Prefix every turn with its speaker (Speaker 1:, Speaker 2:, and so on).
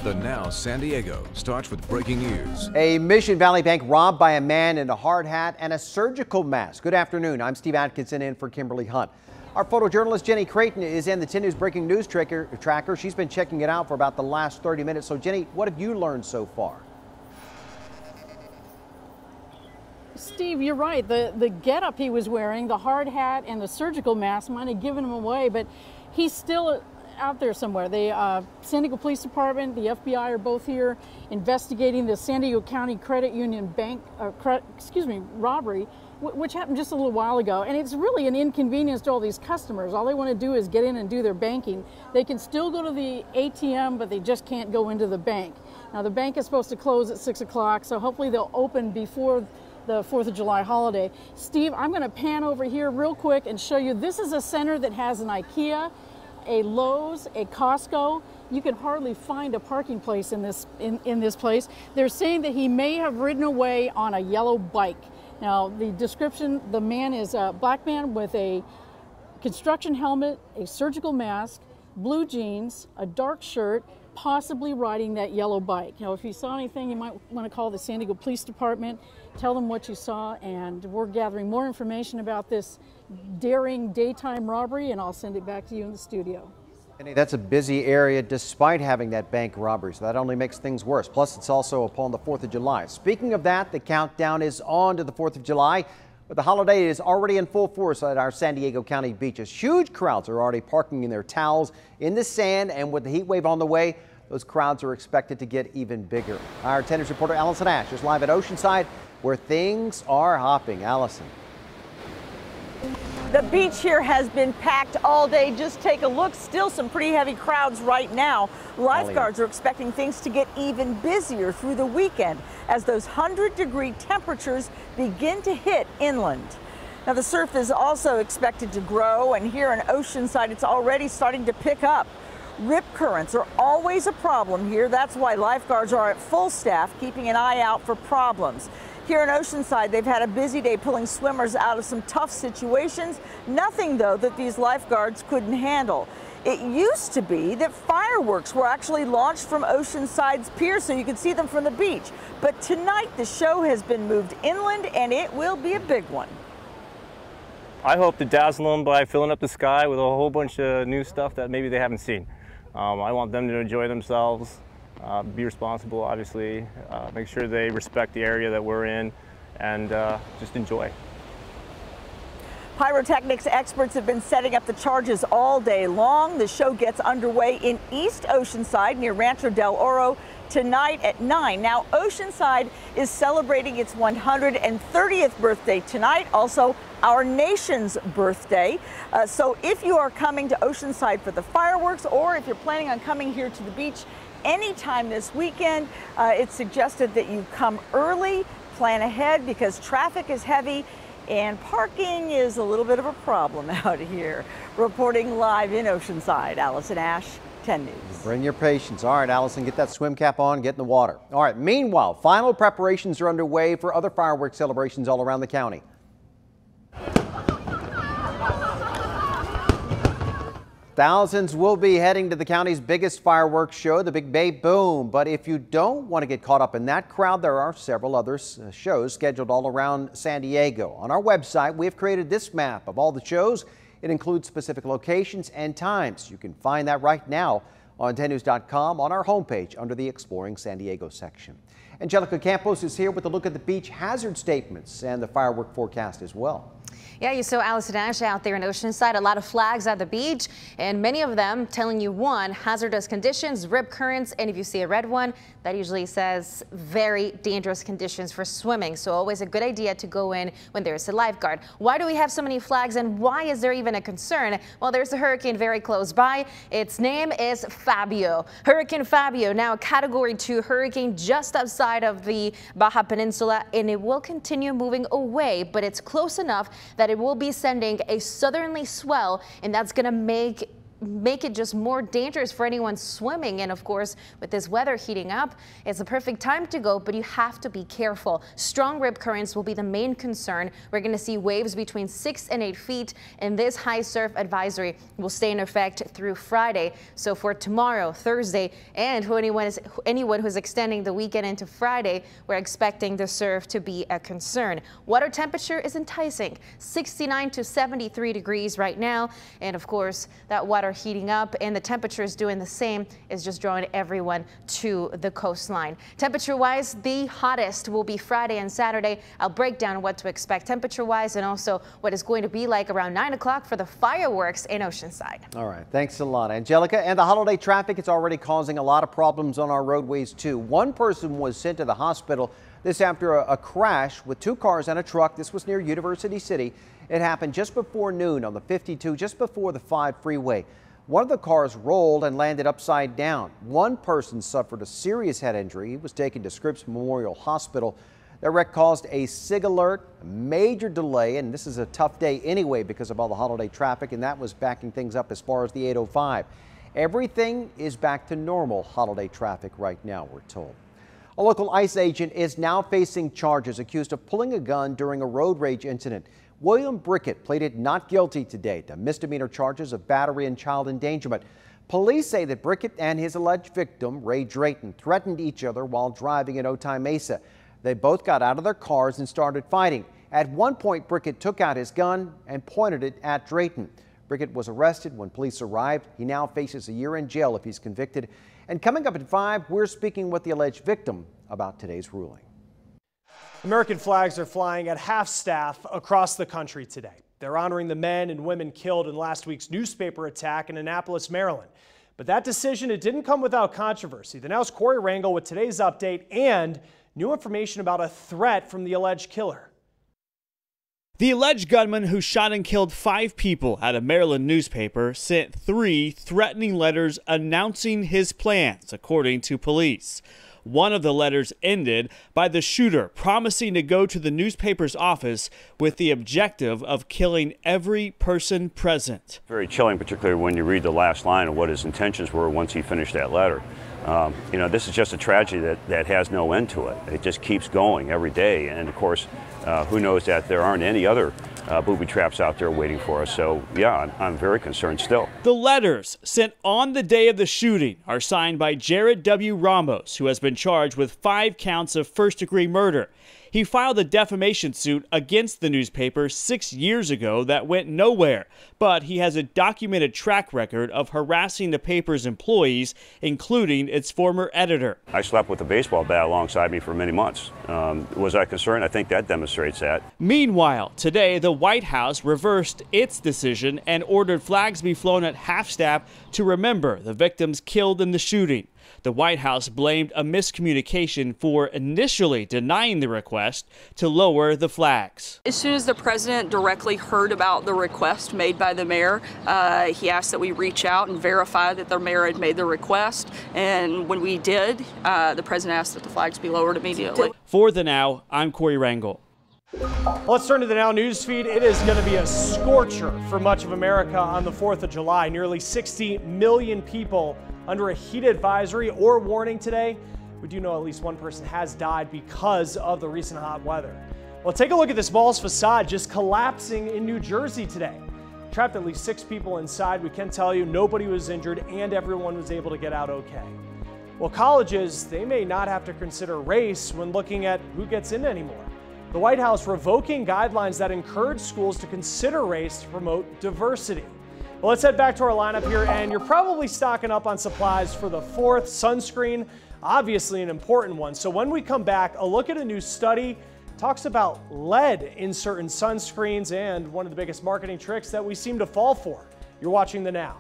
Speaker 1: The Now San Diego starts with breaking news.
Speaker 2: A Mission Valley bank robbed by a man in a hard hat and a surgical mask. Good afternoon. I'm Steve Atkinson in for Kimberly Hunt. Our photojournalist Jenny Creighton is in the 10 News breaking news tracker. She's been checking it out for about the last 30 minutes. So Jenny, what have you learned so far?
Speaker 3: Steve, you're right. The getup he was wearing, the hard hat and the surgical mask might have given him away, but he's still out there somewhere. The San Diego Police Department, the FBI are both here investigating the San Diego County Credit Union bank, robbery, which happened just a little while ago. And it's really an inconvenience to all these customers. All they want to do is get in and do their banking. They can still go to the ATM, but they just can't go into the bank. Now, the bank is supposed to close at 6 o'clock, so hopefully they'll open before the 4th of July holiday. Steve, I'm going to pan over here real quick and show you. This is a center that has an IKEA, a Lowe's, a Costco. You can hardly find a parking place in this place. They're saying that he may have ridden away on a yellow bike. Now, the description, the man is a black man with a construction helmet, a surgical mask, blue jeans, a dark shirt, possibly riding that yellow bike. Now, if you saw anything, you might want to call the San Diego Police Department, tell them what you saw, and we're gathering more information about this daring daytime robbery, and I'll send it back to you in the studio.
Speaker 2: That's a busy area despite having that bank robbery, so that only makes things worse. Plus, it's also upon the 4th of July. Speaking of that, the countdown is on to the 4th of July, but the holiday is already in full force at our San Diego County beaches. Huge crowds are already parking in their towels in the sand, and with the heat wave on the way, those crowds are expected to get even bigger. Our 10 News reporter Allison Ash is live at Oceanside, where things are hopping. Allison.
Speaker 4: The beach here has been packed all day. Just take a look. Still some pretty heavy crowds right now. Lifeguards are expecting things to get even busier through the weekend as those 100-degree temperatures begin to hit inland. Now, the surf is also expected to grow, and here in Oceanside, it's already starting to pick up. Rip currents are always a problem here. That's why lifeguards are at full staff, keeping an eye out for problems. Here in Oceanside, they've had a busy day pulling swimmers out of some tough situations. Nothing, though, that these lifeguards couldn't handle. It used to be that fireworks were actually launched from Oceanside's pier so you could see them from the beach. But tonight, the show has been moved inland, and it will be a big one.
Speaker 5: I hope to dazzle them by filling up the sky with a whole bunch of new stuff that maybe they haven't seen. I want them to enjoy themselves. Be responsible, obviously, make sure they respect the area that we're in, and just enjoy.
Speaker 4: Pyrotechnics experts have been setting up the charges all day long. The show gets underway in East Oceanside near Rancho del Oro tonight at 9. Now, Oceanside is celebrating its 130th birthday tonight, also our nation's birthday. So if you are coming to Oceanside for the fireworks, or if you're planning on coming here to the beach anytime this weekend, it's suggested that you come early, plan ahead, because traffic is heavy and parking is a little bit of a problem out here. Reporting live in Oceanside, Allison Ash, 10 News.
Speaker 2: Bring your patience. All right, Allison, get that swim cap on, get in the water. All right, meanwhile, final preparations are underway for other fireworks celebrations all around the county. Thousands will be heading to the county's biggest fireworks show, the Big Bay Boom. But if you don't want to get caught up in that crowd, there are several other shows scheduled all around San Diego. On our website, we have created this map of all the shows. It includes specific locations and times. You can find that right now on 10news.com on our homepage under the Exploring San Diego section. Angelica Campos is here with a look at the beach hazard statements and the firework forecast as well.
Speaker 6: Yeah, you saw Allison Ash out there in Oceanside, a lot of flags at the beach, and many of them telling you, one, hazardous conditions, rip currents, and if you see a red one, that usually says very dangerous conditions for swimming. So always a good idea to go in when there's a lifeguard. Why do we have so many flags, and why is there even a concern? Well, there's a hurricane very close by. Its name is Fabio. Hurricane Fabio, now a Category 2 hurricane just outside of the Baja Peninsula, and it will continue moving away, but it's close enough that it will be sending a southerly swell, and that's going to make make it just more dangerous for anyone swimming. And of course, with this weather heating up, it's a perfect time to go, but you have to be careful. Strong rip currents will be the main concern. We're going to see waves between 6 and 8 feet, and this high surf advisory will stay in effect through Friday. So for tomorrow, Thursday, and anyone who's extending the weekend into Friday, we're expecting the surf to be a concern. Water temperature is enticing, 69 to 73 degrees right now. And of course, that water heating up and the temperatures doing the same is just drawing everyone to the coastline. Temperature wise, the hottest will be Friday and Saturday. I'll break down what to expect temperature wise and also what it's going to be like around 9 o'clock for the fireworks in Oceanside.
Speaker 2: All right. Thanks a lot, Angelica. And the holiday traffic is already causing a lot of problems on our roadways, too. One person was sent to the hospital. This after a crash with 2 cars and a truck. This was near University City. It happened just before noon on the 52, just before the 5 freeway. One of the cars rolled and landed upside down. One person suffered a serious head injury. He was taken to Scripps Memorial Hospital. The wreck caused a SIG alert, a major delay, and this is a tough day anyway because of all the holiday traffic, and that was backing things up as far as the 805. Everything is back to normal holiday traffic right now, we're told. A local ICE agent is now facing charges accused of pulling a gun during a road rage incident. William Brickett pleaded not guilty today to misdemeanor charges of battery and child endangerment. Police say that Brickett and his alleged victim, Ray Drayton, threatened each other while driving in Otay Mesa. They both got out of their cars and started fighting. At one point, Brickett took out his gun and pointed it at Drayton. Brickett was arrested when police arrived. He now faces a year in jail if he's convicted. And coming up at 5, we're speaking with the alleged victim about today's ruling.
Speaker 7: American flags are flying at half-staff across the country today. They're honoring the men and women killed in last week's newspaper attack in Annapolis, Maryland. But that decision, it didn't come without controversy. The Now's Corey Rangel with today's update and new information about a threat from the alleged killer.
Speaker 8: The alleged gunman who shot and killed 5 people at a Maryland newspaper sent 3 threatening letters announcing his plans, according to police. One of the letters ended by the shooter promising to go to the newspaper's office with the objective of killing every person present.
Speaker 9: Very chilling, particularly when you read the last line of what his intentions were once he finished that letter. You know, this is just a tragedy that has no end to it. It just keeps going every day. And of course, who knows that there aren't any other booby traps out there waiting for us. So yeah, I'm very concerned still.
Speaker 8: The letters sent on the day of the shooting are signed by Jared W. Ramos, who has been charged with 5 counts of first-degree murder. He filed a defamation suit against the newspaper 6 years ago that went nowhere, but he has a documented track record of harassing the paper's employees, including its former editor.
Speaker 9: I slept with a baseball bat alongside me for many months. Was I concerned? I think that demonstrates that.
Speaker 8: Meanwhile, today the White House reversed its decision and ordered flags be flown at half-staff to remember the victims killed in the shooting. The White House blamed a miscommunication for initially denying the request to lower the flags.
Speaker 10: As soon as the president directly heard about the request made by the mayor, he asked that we reach out and verify that the mayor had made the request. And when we did, the president asked that the flags be lowered immediately.
Speaker 8: For the Now, I'm Corey Rangel.
Speaker 7: Let's turn to the Now news feed. It is going to be a scorcher for much of America on the 4th of July. Nearly 60 million people under a heat advisory or warning today. We do know at least one person has died because of the recent hot weather. Well, take a look at this mall's facade just collapsing in New Jersey today. Trapped at least 6 people inside. We can tell you nobody was injured and everyone was able to get out okay. Well, colleges, they may not have to consider race when looking at who gets in anymore. The White House revoking guidelines that encourage schools to consider race to promote diversity. Well, let's head back to our lineup here, and you're probably stocking up on supplies for the 4th. Sunscreen, obviously an important one. So when we come back, a look at a new study talks about lead in certain sunscreens and one of the biggest marketing tricks that we seem to fall for. You're watching The Now.